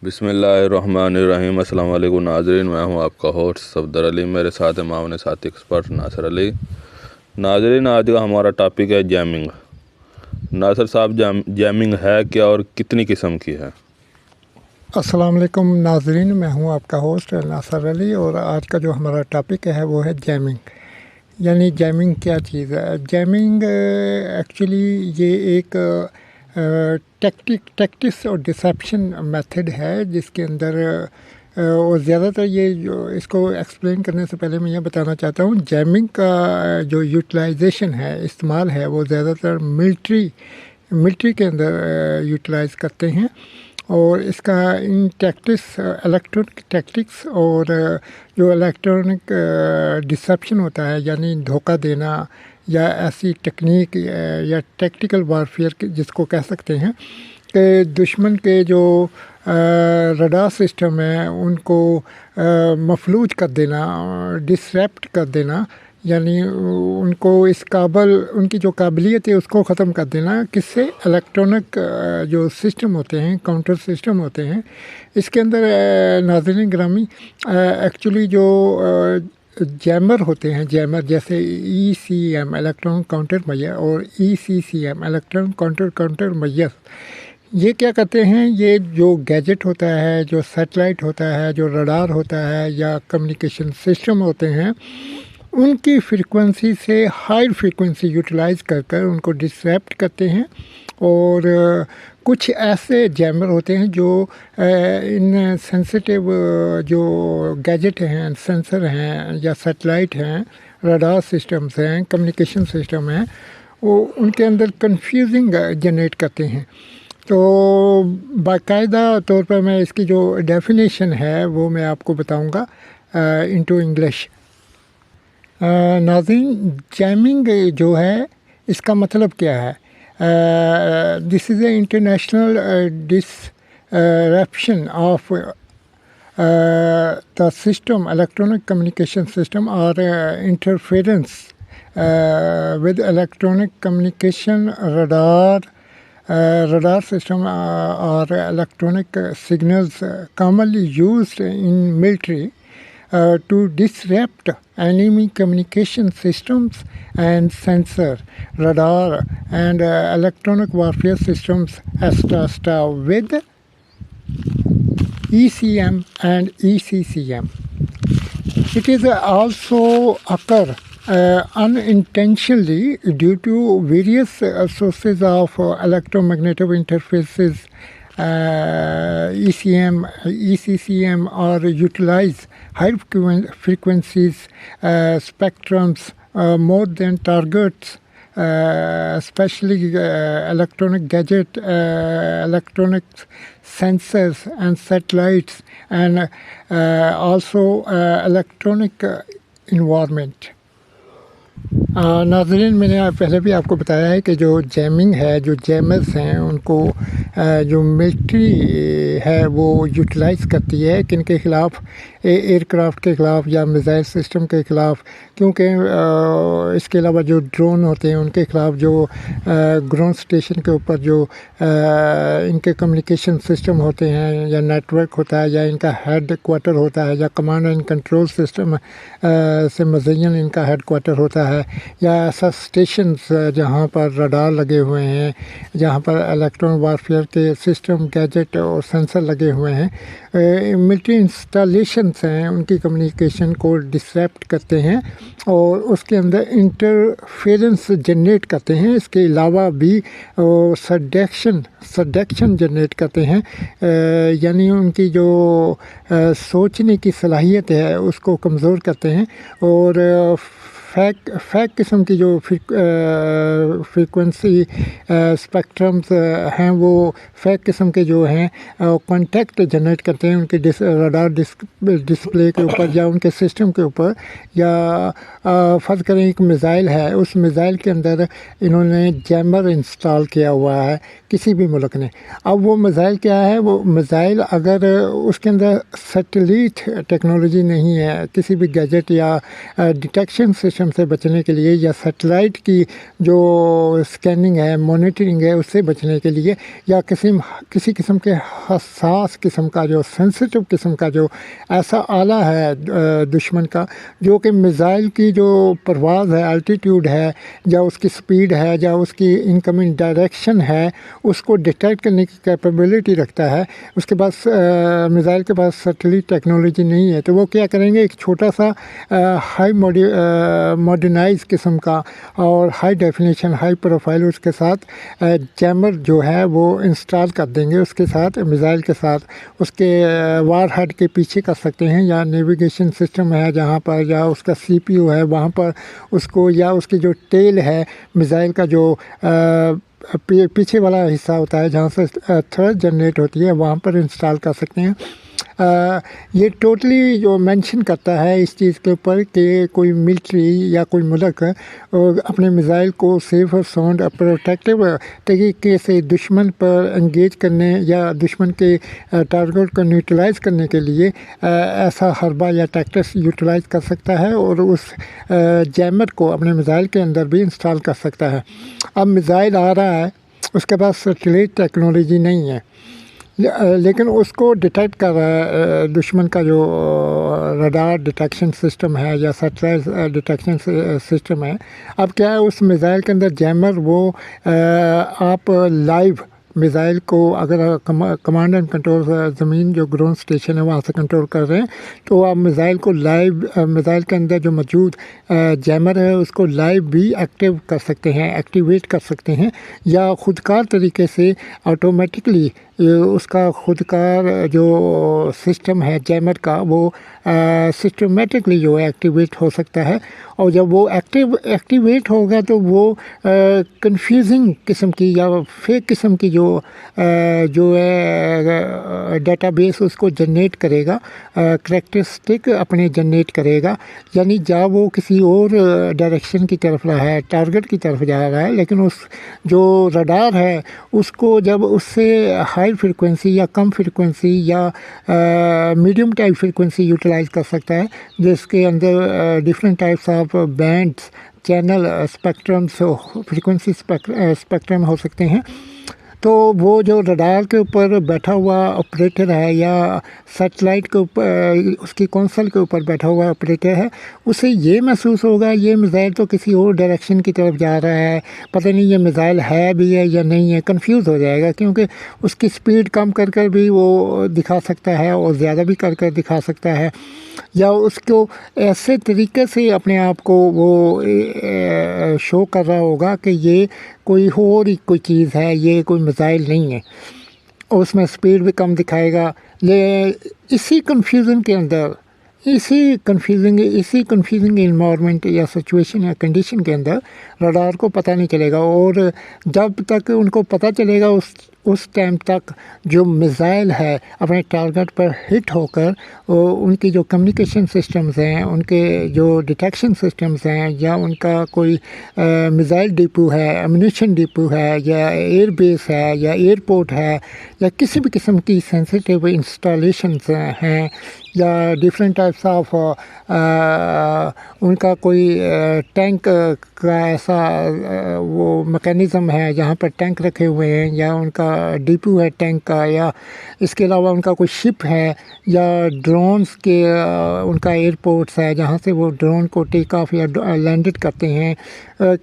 بسم اللہ الرحمن الرحیم۔ السلام علیکم ناظرین، میں ہوں آپ کا ہوسٹ صفدر علی، میرے ساتھ معاون ساتھی ایکسپرٹ ناصر علی۔ ناظرین، آج کا ہمارا ٹاپک ہے جیمنگ۔ ناصر صاحب، جیمنگ ہے کیا اور کتنی قسم کی ہے؟ السلام علیکم ناظرین، میں ہوں آپ کا ہوسٹ ناصر علی، اور آج کا جو ہمارا ٹاپک ہے وہ ہے جیمنگ۔ یعنی جیمنگ کیا چیز ہے؟ جیمنگ ایکچولی یہ ایک ٹیکٹکس اور ڈسیپشن میتھڈ ہے، جس کے اندر اور زیادہ تر یہ جو اس کو ایکسپلین کرنے سے پہلے میں یہ بتانا چاہتا ہوں، جیمنگ کا جو یوٹیلائزیشن ہے، استعمال ہے، وہ زیادہ تر ملٹری کے اندر یوٹیلائز کرتے ہیں، اور اس کا ان الیکٹرانک ٹیکٹکس اور جو الیکٹرانک ڈسیپشن ہوتا ہے، یعنی دھوکہ دینا یا ایسی ٹیکنیک یا ٹیکٹیکل وارفیئر جس کو کہہ سکتے ہیں، کہ دشمن کے جو رڈار سسٹم ہیں ان کو مفلوج کر دینا، ڈسرپٹ کر دینا، یعنی ان کو ان کی جو قابلیت ہے اس کو ختم کر دینا۔ کس سے؟ الیکٹرانک جو سسٹم ہوتے ہیں، کاؤنٹر سسٹم ہوتے ہیں، اس کے اندر ناظرین گرامی ایکچولی جو جیمر ہوتے ہیں، جیمر جیسے ECM الیکٹرانک کاؤنٹر میئر اور ECCM الیکٹرانک کاؤنٹر میئر، یہ کیا کرتے ہیں؟ یہ جو گیجٹ ہوتا ہے، جو سیٹلائٹ ہوتا ہے، جو رڈار ہوتا ہے یا کمیونیکیشن سسٹم ہوتے ہیں، ان کی فریکوینسی سے ہائی فریکوینسی یوٹیلائز کر ان کو ڈسرپٹ کرتے ہیں۔ اور کچھ ایسے جیمر ہوتے ہیں جو ان سینسیٹیو جو گیجٹ ہیں، سینسر ہیں یا سیٹلائٹ ہیں، رڈار سسٹمز ہیں، کمیونیکیشن سسٹم ہیں، وہ ان کے اندر کنفیوزنگ جنریٹ کرتے ہیں۔ تو باقاعدہ طور پر میں اس کی جو ڈیفینیشن ہے وہ میں آپ کو بتاؤں گا انٹو انگلش۔ ناظرین، جیمنگ جو ہے اس کا مطلب کیا ہے؟ This is a international disruption of the system, electronic communication system, or interference with electronic communication radar system or electronic signals commonly used in military to disrupt enemy communication systems and sensor, radar and electronic warfare systems, etc. with ECM and ECCM. It is also occur unintentionally due to various sources of electromagnetic interfaces. ECCM or utilize high frequencies spectrums more than targets, especially electronic gadget, electronic sensors and satellites, and also electronic environment. ناظرین، میں نے پہلے بھی آپ کو بتایا ہے کہ جو جیمنگ ہے، جو جیمرز ہیں، ان کو جو ملٹری ہے وہ یوٹیلائز کرتی ہے کن کے خلاف؟ ایئر کرافٹ کے خلاف یا میزائل سسٹم کے خلاف، کیونکہ اس کے علاوہ جو ڈرون ہوتے ہیں ان کے خلاف، جو گراؤنڈ اسٹیشن کے اوپر جو ان کے کمیونیکیشن سسٹم ہوتے ہیں یا نیٹ ورک ہوتا ہے یا ان کا ہیڈ کوارٹر ہوتا ہے یا کمانڈ اینڈ کنٹرول سسٹم سے مزین ان کا ہیڈ کوارٹر ہوتا ہے، یا ایسا اسٹیشنز جہاں پر رڈار لگے ہوئے ہیں، جہاں پر الیکٹرون وارفیئر کے سسٹم، گیجٹ اور سینسر لگے ہوئے ہیں، ملٹری انسٹالیشنس ہیں، ان کی کمیونیکیشن کو ڈسرپٹ کرتے ہیں اور اس کے اندر انٹرفیرنس جنریٹ کرتے ہیں۔ اس کے علاوہ بھی سڈکشن جنریٹ کرتے ہیں، یعنی ان کی جو سوچنے کی صلاحیت ہے اس کو کمزور کرتے ہیں، اور فیک قسم کی جو فریکوینسی اسپیکٹرمز ہیں، وہ فیک قسم کے جو ہیں کانٹیکٹ جنریٹ کرتے ہیں ان کے رڈار ڈسپلے کے اوپر یا ان کے سسٹم کے اوپر، یا فرض کریں ایک میزائل ہے، اس میزائل کے اندر انہوں نے جیمر انسٹال کیا ہوا ہے کسی بھی ملک نے۔ اب وہ میزائل کیا ہے؟ وہ میزائل اگر اس کے اندر سیٹلائٹ ٹیکنالوجی نہیں ہے، کسی بھی گیجٹ یا ڈیٹیکشن سسٹم سسٹم سے بچنے کے لیے یا سیٹلائٹ کی جو اسکیننگ ہے مانیٹرنگ ہے اس سے بچنے کے لیے یا کسی قسم کے حساس قسم کا جو سینسٹیو قسم کا جو ایسا آلہ ہے دشمن کا جو کہ میزائل کی جو پرواز ہے الٹیٹیوڈ ہے یا اس کی سپیڈ ہے یا اس کی انکمنگ ڈائریکشن ہے اس کو ڈیٹیکٹ کرنے کی کیپیبلٹی رکھتا ہے. اس کے پاس میزائل کے پاس سیٹلائٹ ٹیکنالوجی نہیں ہے تو وہ کیا کریں گے, ایک چھوٹا سا ہائی ماڈرنائز قسم کا اور ہائی ڈیفینیشن ہائی پروفائل اس کے ساتھ جیمر جو ہے وہ انسٹال کر دیں گے اس کے ساتھ میزائل کے ساتھ. اس کے وار ہیڈ کے پیچھے کر سکتے ہیں یا نیویگیشن سسٹم ہے جہاں پر یا اس کا سی پی یو ہے وہاں پر اس کو, یا اس کی جو ٹیل ہے میزائل کا جو پیچھے والا حصہ ہوتا ہے جہاں سے تھرسٹ جنریٹ ہوتی ہے وہاں پر انسٹال کر سکتے ہیں. یہ ٹوٹلی جو مینشن کرتا ہے اس چیز کے اوپر کہ کوئی ملٹری یا کوئی ملک اپنے میزائل کو سیف اور ساؤنڈ اور پروٹیکٹیو طریقے سے دشمن پر انگیج کرنے یا دشمن کے ٹارگٹ کو نیوٹرلائز کرنے کے لیے ایسا حربہ یا ٹیکٹس یوٹیلائز کر سکتا ہے اور اس جیمر کو اپنے میزائل کے اندر بھی انسٹال کر سکتا ہے. اب میزائل آ رہا ہے, اس کے پاس سیٹلائٹ ٹیکنالوجی نہیں ہے لیکن اس کو ڈیٹیکٹ کر رہا ہے دشمن کا جو ریڈار ڈیٹیکشن سسٹم ہے یا سیٹلائٹ ڈیٹیکشن سسٹم ہے. اب کیا ہے اس میزائل کے اندر جیمر وہ آپ لائیو میزائل کو اگر کمانڈ اینڈ کنٹرول زمین جو گراؤنڈ اسٹیشن ہے وہاں سے کنٹرول کر رہے ہیں تو آپ میزائل کو لائیو میزائل کے اندر جو موجود جیمر ہے اس کو لائیو بھی ایکٹیو کر سکتے ہیں, ایکٹیویٹ کر سکتے ہیں یا خودکار طریقے سے آٹومیٹکلی اس کا خودکار جو سسٹم ہے جیمر کا وہ سسٹمیٹکلی جو ہے ایکٹیویٹ ہو سکتا ہے. اور جب وہ ایکٹیویٹ ہوگا تو وہ کنفیوزنگ قسم کی یا فیک قسم کی جو ہے ڈیٹا بیس اس کو جنریٹ کرے گا, کریکٹرسٹک اپنے جنریٹ کرے گا. یعنی جب وہ کسی اور ڈائریکشن کی طرف رہا ہے, ٹارگٹ کی طرف جا رہا ہے, لیکن اس جو رڈار ہے اس کو جب اس سے ہائی فریکوینسی یا کم فریکوینسی یا میڈیم ٹائپ فریکوینسی یوٹیلائز کر سکتا ہے جس کے اندر different types of bands channel spectrums frequency spectrum ہو سکتے ہیں. تو وہ جو رڈار کے اوپر بیٹھا ہوا آپریٹر ہے یا سیٹلائٹ کے اوپر اس کی کونسل کے اوپر بیٹھا ہوا آپریٹر ہے اسے یہ محسوس ہوگا یہ میزائل تو کسی اور ڈائریکشن کی طرف جا رہا ہے, پتہ نہیں یہ میزائل ہے بھی ہے یا نہیں ہے, کنفیوز ہو جائے گا کیونکہ اس کی سپیڈ کم کر بھی وہ دکھا سکتا ہے اور زیادہ بھی کر دکھا سکتا ہے یا اس کو ایسے طریقے سے اپنے آپ کو وہ شو کر رہا ہوگا کہ یہ کوئی اور ہی کوئی چیز ہے, یہ کوئی میزائل نہیں ہے, اور اس میں سپیڈ بھی کم دکھائے گا. اسی کنفیوژن کے اندر اسی کنفیوزنگ انوائرمنٹ یا سچویشن یا کنڈیشن کے اندر رڈار کو پتہ نہیں چلے گا, اور جب تک ان کو پتہ چلے گا اس ٹائم تک جو میزائل ہے اپنے ٹارگٹ پر ہٹ ہو کر ان کی جو کمیونیکیشن سسٹمز ہیں, ان کے جو ڈیٹیکشن سسٹمز ہیں یا ان کا کوئی میزائل ڈپو ہے, ایمونیشن ڈپو ہے یا ایئر بیس ہے یا ایئرپورٹ ہے یا کسی بھی قسم کی سینسیٹیو انسٹالیشنز ہیں یا ڈفرینٹ ٹائپس آف ان کا کوئی ٹینک کا ایسا وہ میکینزم ہے جہاں پر ٹینک رکھے ہوئے ہیں یا ان کا ڈپو ہے ٹینک کا, یا اس کے علاوہ ان کا کوئی شپ ہے یا ڈرونز کے ان کا ایئرپورٹس ہے جہاں سے وہ ڈرون کو ٹیک آف یا لینڈڈ کرتے ہیں,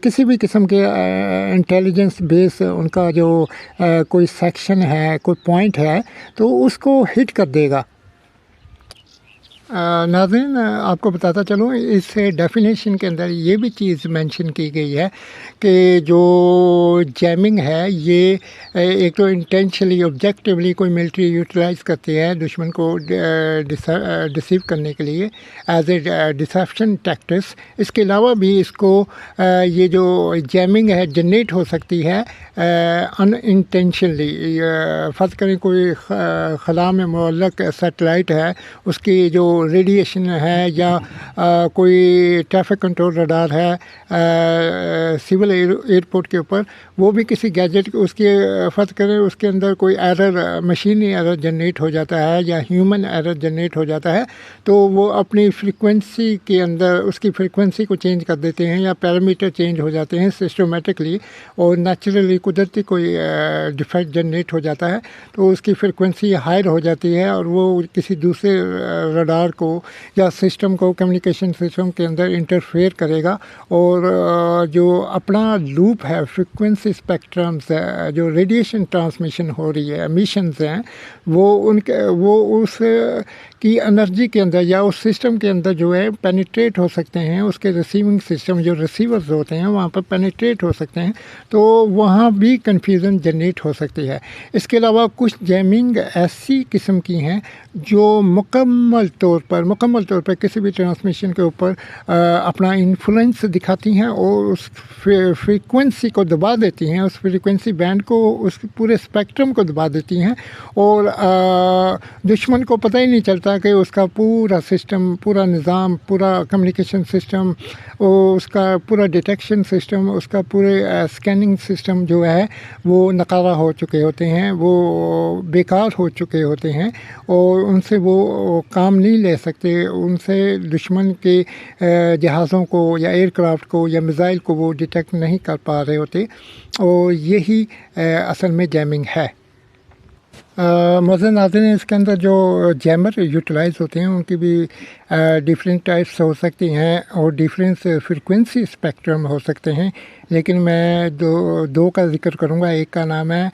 کسی بھی قسم کے انٹیلیجنس بیس ان کا جو کوئی سیکشن ہے کوئی پوائنٹ ہے تو اس کو ہٹ کر دے گا. ناظرین آپ کو بتاتا چلوں اس ڈیفینیشن کے اندر یہ بھی چیز مینشن کی گئی ہے کہ جو جیمنگ ہے یہ ایک تو انٹینشنلی آبجیکٹیولی کوئی ملٹری یوٹیلائز کرتی ہے دشمن کو ڈسیو کرنے کے لیے ایز اے ڈسیپشن ٹیکٹس. اس کے علاوہ بھی اس کو یہ جو جیمنگ ہے جنریٹ ہو سکتی ہے ان انٹینشنلی. فرض کریں کوئی خلا میں معلق سیٹلائٹ ہے, اس کی جو ریڈیشن ہے یا کوئی ٹریفک کنٹرول رڈار ہے سول ایئرپورٹ کے اوپر، وہ بھی کسی گیجٹ اس کی فرض کریں اس کے اندر کوئی ایرر، مشینی ایرر جنریٹ ہو جاتا ہے یا ہیومن ایرر جنریٹ ہو جاتا ہے، تو وہ اپنی فریکوینسی کے اندر اس کی فریکوینسی کو چینج کر دیتے ہیں یا پیرامیٹر چینج ہو جاتے ہیں سسٹمیٹکلی، اور نیچرلی قدرتی کوئی ڈیفیکٹ جنریٹ ہو جاتا ہے تو اس کی فریکوینسی ہائر ہو جاتی ہے اور وہ کسی دوسرے رڈار کو یا سسٹم کو، کمیونیکیشن سسٹم کے اندر انٹرفیئر کرے گا، اور جو اپنا لوپ ہے فریکوینسی اسپیکٹرمز جو ریڈیشن ٹرانسمیشن ہو رہی ہے، ایمیشنز ہیں، وہ اس کی انرجی کے اندر یا اس سسٹم کے اندر جو ہے پینیٹریٹ ہو سکتے ہیں، اس کے ریسیونگ سسٹم جو ریسیورز ہوتے ہیں وہاں پر پینیٹریٹ ہو سکتے ہیں، تو وہاں بھی کنفیوژن جنریٹ ہو سکتی ہے۔ اس کے علاوہ کچھ جیمنگ ایسی قسم کی ہیں جو مکمل طور پر کسی بھی ٹرانسمیشن کے اوپر اپنا انفلوئنس دکھاتی ہیں اور اس فریکوینسی کو دبا دیتی ہیں، اس فریکوینسی بینڈ کو، اس پورے اسپیکٹرم کو دبا دیتی ہیں، اور دشمن کو پتہ ہی نہیں چلتا کہ اس کا پورا سسٹم، پورا نظام، پورا کمیونیکیشن سسٹم، اس کا پورا ڈیٹیکشن سسٹم، اس کا پورے اسکیننگ سسٹم جو ہے وہ ناکارہ ہو چکے ہوتے ہیں، وہ بیکار ہو چکے ہوتے ہیں، اور ان سے وہ کام نہیں لے سکتے، ان سے دشمن کے جہازوں کو یا ایئر کرافٹ کو یا میزائل کو وہ ڈیٹیکٹ نہیں کر پا رہے ہوتے، اور یہی اصل میں جیمنگ ہے۔ معزز ناظرین، اس کے اندر جو جیمر یوٹیلائز ہوتے ہیں ان کی بھی ڈیفرنٹ ٹائپس ہو سکتی ہیں اور ڈیفرنٹ فریکوینسی اسپیکٹرم ہو سکتے ہیں، لیکن میں دو کا ذکر کروں گا۔ ایک کا نام ہے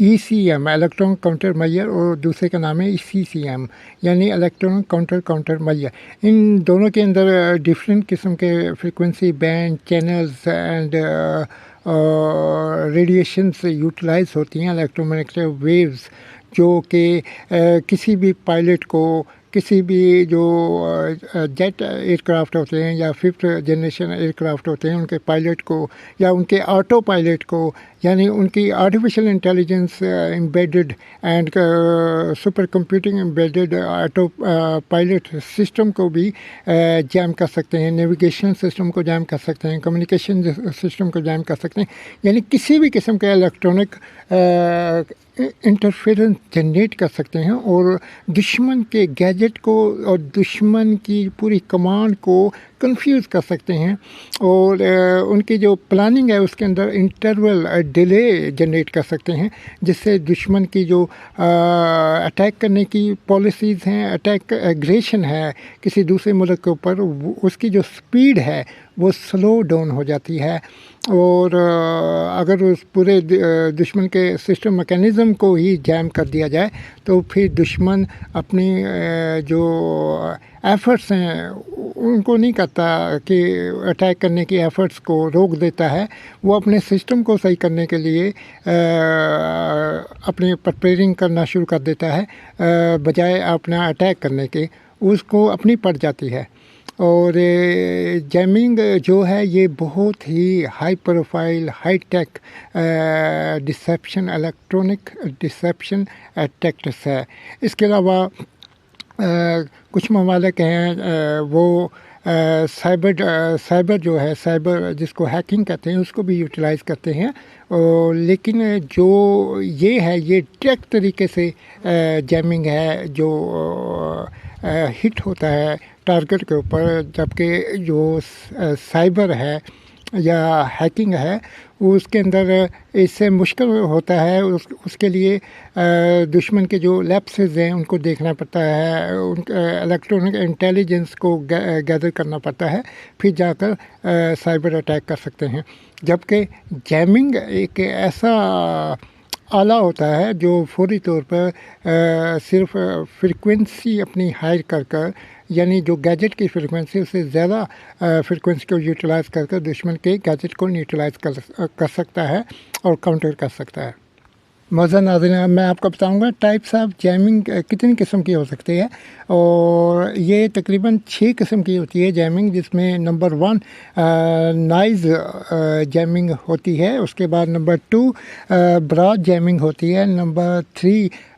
ECM الیکٹرون کاؤنٹر میئر، اور دوسرے کا نام ہے CCM یعنی الیکٹرون کاؤنٹر میئر۔ ان دونوں کے اندر ڈفرینٹ قسم کے frequency band, channels and radiations utilise ہوتی ہیں، الیکٹرو میگنیٹک ویوز، جو کہ کسی بھی پائلٹ کو، کسی بھی جو جیٹ ایئر کرافٹ ہوتے ہیں یا 5th جنریشن ایئر کرافٹ ہوتے ہیں ان کے پائلٹ کو یا ان کے آٹو پائلٹ کو، یعنی ان کی artificial intelligence embedded and super computing embedded auto pilot system کو بھی جیم کر سکتے ہیں، نیویگیشن سسٹم کو جیم کر سکتے ہیں، کمیونیکیشن سسٹم کو جیم کر سکتے ہیں، یعنی کسی بھی قسم کے الیکٹرانک انٹرفیئرنس جنریٹ کر سکتے ہیں اور دشمن کے گیجٹ کو اور دشمن کی پوری کمانڈ کو کنفیوز کر سکتے ہیں، اور ان کی جو پلاننگ ہے اس کے اندر انٹرول ڈیلے جنریٹ کر سکتے ہیں، جس سے دشمن کی جو اٹیک کرنے کی پالیسیز ہیں، اٹیک ایگریشن ہے کسی دوسرے ملک کے اوپر، اس کی جو سپیڈ ہے وہ سلو ڈاؤن ہو جاتی ہے، اور اگر اس پورے دشمن کے سسٹم میکینزم کو ہی جیم کر دیا جائے تو پھر دشمن اپنی جو ایفرٹس ہیں ان کو نہیں کرتا کہ اٹیک کرنے کی ایفرٹس کو روک دیتا ہے، وہ اپنے سسٹم کو صحیح کرنے کے لیے اپنی پریپیئرنگ کرنا شروع کر دیتا ہے، بجائے اپنا اٹیک کرنے کے، اس کو اپنی پڑ جاتی ہے۔ اور جیمنگ جو ہے یہ بہت ہی high profile, high tech deception, electronic deception tactics ہے۔ اس کے علاوہ کچھ ممالک ہیں وہ سائبر جو ہے، سائبر جس کو ہیکنگ کہتے ہیں، اس کو بھی یوٹیلائز کرتے ہیں، لیکن جو یہ ہے یہ ٹیک طریقے سے جیمنگ ہے، جو ہٹ ہوتا ہے ٹارگٹ کے اوپر، جبکہ جو سائبر ہے یا ہیکنگ ہے اس کے اندر اس سے مشکل ہوتا ہے، اس کے لیے دشمن کے جو لیپسز ہیں ان کو دیکھنا پڑتا ہے، ان الیکٹرانک انٹیلیجنس کو گیدر کرنا پڑتا ہے، پھر جا کر سائبر اٹیک کر سکتے ہیں۔ جبکہ جیمنگ ایک ایسا آلہ ہوتا ہے جو فوری طور پر صرف فریکوینسی اپنی ہائی کر یعنی جو گیجٹ کی فریکوینسی اس سے زیادہ فریکوینسی کو یوٹیلائز کر دشمن کے گیجٹ کو نیوٹرلائز کر سکتا ہے اور کاؤنٹر کر سکتا ہے۔ معزز ناظرین، میں آپ کو بتاؤں گا ٹائپس آف جیمنگ کتنی قسم کی ہو سکتی ہے، اور یہ تقریباً 6 قسم کی ہوتی ہے جیمنگ، جس میں نمبر 1 نائز جیمنگ ہوتی ہے، اس کے بعد نمبر 2 براڈ جیمنگ ہوتی ہے، number 3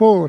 4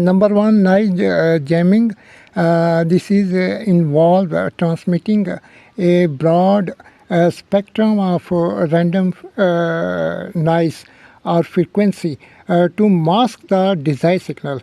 Number 1 noise jamming. This is involve transmitting a broad spectrum of random noise or frequency to mask the desired signal.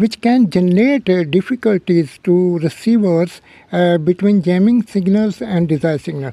which can generate difficulties to receivers between jamming signals and desired signal.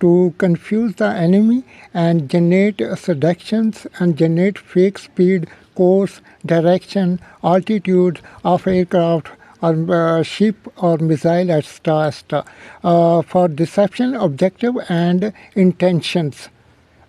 to confuse the enemy and generate seductions and generate fake speed, course, direction, altitude of aircraft or ship or missile, etc. For deception, objective and intentions.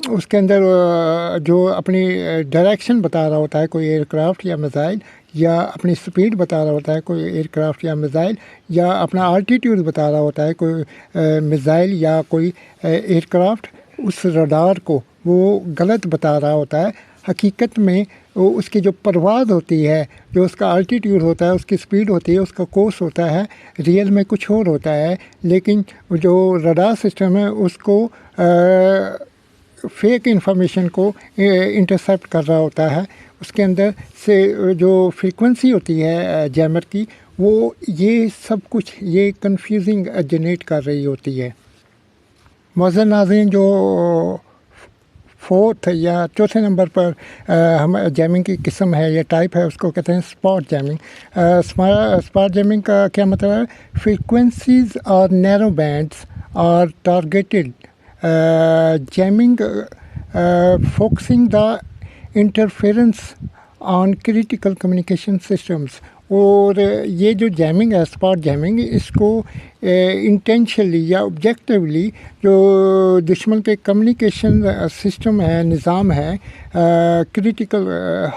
اس کے اندر جو اپنی direction بتا رہا ہوتا ہے کوئی year craft یا missile, یا اپنی سپیڈ بتا رہا ہوتا ہے کوئی ایئر کرافٹ یا میزائل، یا اپنا آلٹیٹیوڈ بتا رہا ہوتا ہے کوئی میزائل یا کوئی ایئر کرافٹ، اس رڈار کو وہ غلط بتا رہا ہوتا ہے۔ حقیقت میں وہ اس کی جو پرواز ہوتی ہے، جو اس کا آلٹیٹیوڈ ہوتا ہے، اس کی سپیڈ ہوتی ہے، اس کا کورس ہوتا ہے، ریئل میں کچھ اور ہوتا ہے، لیکن جو رڈار سسٹم ہے اس کو فیک انفارمیشن کو انٹرسیپٹ کر رہا ہوتا ہے۔ اس کے اندر سے جو فریکوینسی ہوتی ہے جیمر کی، وہ یہ سب کچھ یہ کنفیوزنگ جنریٹ کر رہی ہوتی ہے۔ معزز ناظرین، جو فورتھ یا چوتھے نمبر پر ہم جیمنگ کی قسم ہے یا ٹائپ ہے، اس کو کہتے ہیں اسپاٹ جیمنگ۔ اسپاٹ جیمنگ کا کیا مطلب ہے؟ فریکوینسیز اور نیرو بینڈس اور targeted jamming focusing the interference on critical communication systems. اور یہ جو جیمنگ ہے، اسپاٹ جیمنگ، اس کو انٹینشنلی یا آبجیکٹیولی جو دشمن کے کمیونیکیشن سسٹم ہے، نظام ہے کریٹیکل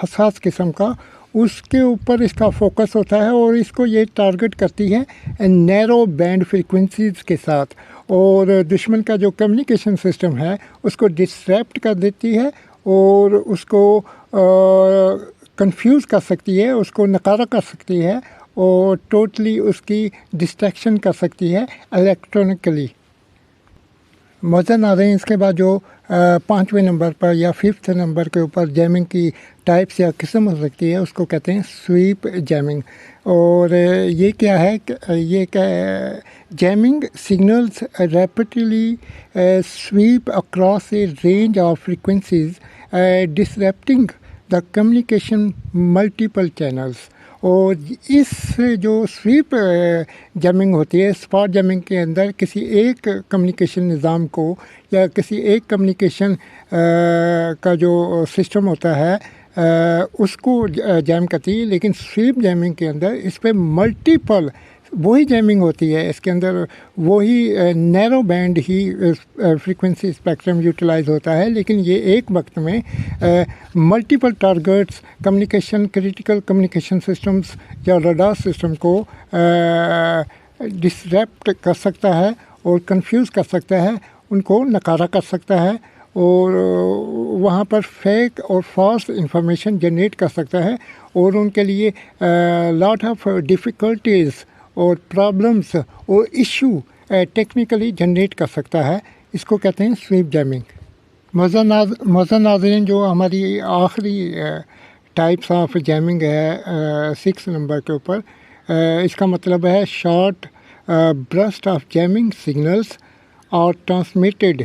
حساس قسم کا، اس کے اوپر اس کا فوکس ہوتا ہے، اور اس کو یہ ٹارگٹ کرتی ہے نیرو بینڈ فریکوینسیز کے ساتھ، اور دشمن کا جو کمیونیکیشن سسٹم ہے اس کو ڈسٹریپٹ کر دیتی ہے، اور اس کو کنفیوز کر سکتی ہے، اس کو نکارہ کر سکتی ہے، اور ٹوٹلی اس کی ڈسٹریکشن کر سکتی ہے الیکٹرانکلی۔ معزز ناظرین، اس کے بعد جو پانچویں نمبر پر یا ففتھ نمبر کے اوپر جیمنگ کی ٹائپس یا قسم ہو سکتی ہے، اس کو کہتے ہیں سویپ جیمنگ۔ اور یہ کیا ہے کہ یہ کہ jamming signals rapidly sweep across a range of frequencies disrupting the communication multiple channels. اور اس جو سویپ جیمنگ ہوتی ہے، اسپاٹ جیمنگ کے اندر کسی ایک کمیونیکیشن نظام کو یا کسی ایک کمیونیکیشن کا جو سسٹم ہوتا ہے اس کو جیم کرتی ہے، لیکن سویپ جیمنگ کے اندر اس پہ ملٹیپل وہی جیمنگ ہوتی ہے، اس کے اندر وہی نیرو بینڈ ہی فریکوینسی اسپیکٹرم یوٹیلائز ہوتا ہے، لیکن یہ ایک وقت میں multiple targets communication critical communication systems یا رڈار سسٹم کو ڈسرپٹ کر سکتا ہے اور کنفیوز کر سکتا ہے، ان کو نکارہ کر سکتا ہے، اور وہاں پر فیک اور فالس انفارمیشن جنریٹ کر سکتا ہے، اور ان کے لیے لاٹ آف ڈیفیکلٹیز اور پرابلمس اور ایشو ٹیکنیکلی جنریٹ کر سکتا ہے۔ اس کو کہتے ہیں سویپ جیمنگ۔ معزز ناظرین، جو ہماری آخری ٹائپس آف جیمنگ ہے 6 نمبر کے اوپر، اس کا مطلب ہے short burst of jamming signals اور transmitted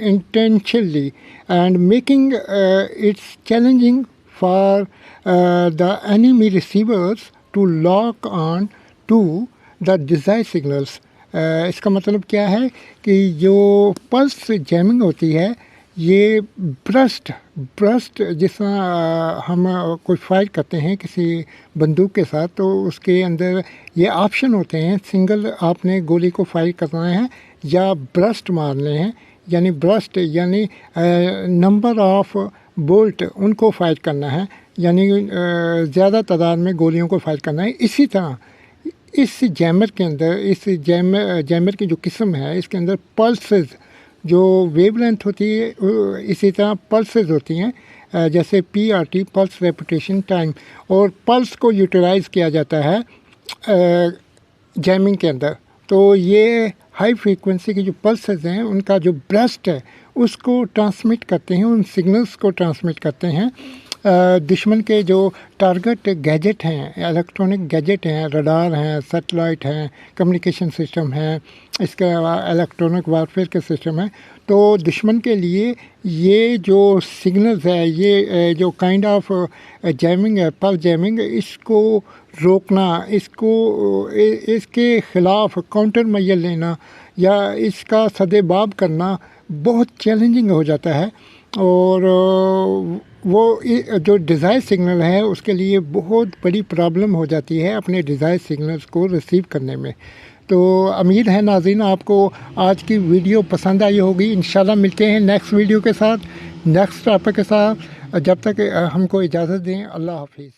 intentionally and making it's challenging for the enemy receivers to lock on to the desired signals۔ اس کا مطلب کیا ہے کہ جو پلس جیمنگ ہوتی ہے، یہ برسٹ جس طرح ہم کوئی فائر کرتے ہیں کسی بندوق کے ساتھ، تو اس کے اندر یہ آپشن ہوتے ہیں، سنگل آپ نے گولی کو فائر کرنا ہے یا برسٹ مارنے ہیں، یعنی برسٹ یعنی نمبر آف بولٹ ان کو فائر کرنا ہے، یعنی زیادہ تعداد میں گولیوں کو فائر کرنا ہے۔ اسی طرح اس جیمر کے اندر، اس جیمر کی جو قسم ہے، اس کے اندر پلسز جو ویو لینتھ ہوتی ہے، اسی طرح پلسز ہوتی ہیں، جیسے PRT پلس ریپوٹیشن ٹائم، اور پلس کو یوٹیلائز کیا جاتا ہے جیمنگ کے اندر۔ تو یہ ہائی فریکوینسی کی جو پلسز ہیں، ان کا جو برسٹ ہے اس کو ٹرانسمٹ کرتے ہیں، ان سگنلز کو ٹرانسمٹ کرتے ہیں دشمن کے جو ٹارگٹ گیجٹ ہیں، الیکٹرانک گیجٹ ہیں، رڈار ہیں، سیٹلائٹ ہیں، کمیونیکیشن سسٹم ہیں، اس کے علاوہ الیکٹرانک وارفیئر کے سسٹم ہیں۔ تو دشمن کے لیے یہ جو سگنلز ہے، یہ جو کائنڈ آف جیمنگ ہے، پل جیمنگ، اس کو روکنا، اس کے خلاف کاؤنٹر میل لینا یا اس کا سدباب کرنا بہت چیلنجنگ ہو جاتا ہے، اور وہ جو ڈیزائر سگنل ہے اس کے لیے بہت بڑی پرابلم ہو جاتی ہے اپنے ڈیزائر سگنلز کو ریسیو کرنے میں۔ تو امید ہے ناظرین آپ کو آج کی ویڈیو پسند آئی ہوگی. انشاءاللہ ملتے ہیں نیکسٹ ویڈیو کے ساتھ, نیکسٹ ٹاپک کے ساتھ. جب تک ہم کو اجازت دیں, اللہ حافظ.